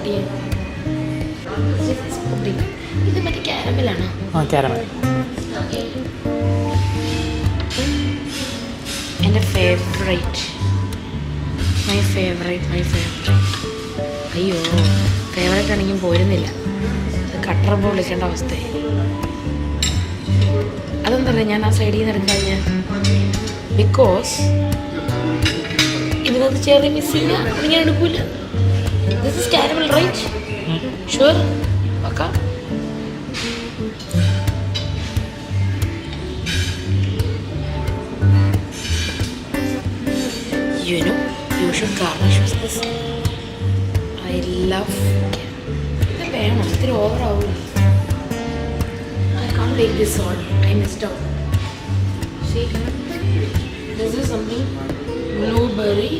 ചെയ്യാൻ. ഇത് മറ്റേ കാരമലാണോ? ആ കാരമൽ. എൻ്റെ ഫേവറേറ്റ്. My favourite. അയ്യോ, ഫേവറേറ്റ് ആണെങ്കിൽ പോരുന്നില്ല. അത് കട്ടറുമ്പോൾ വിളിക്കേണ്ട അവസ്ഥയായി. അതെന്താ പറയുക, ഞാൻ ആ സൈഡിൽ നിന്ന് എടുക്കാൻ ഞാൻ ബിക്കോസ് ഇതിനകത്ത് ചെറിയ മിസ്സിങ് അത് ഞാൻ എടുക്കൂല. This is caramel right? Sure? Okay. You know, you should garnish with this. I love it. ഇത് വേണം, ഇത്തിരി ഓവറാവും. I can't take this all. I missed out. See, this is something blueberry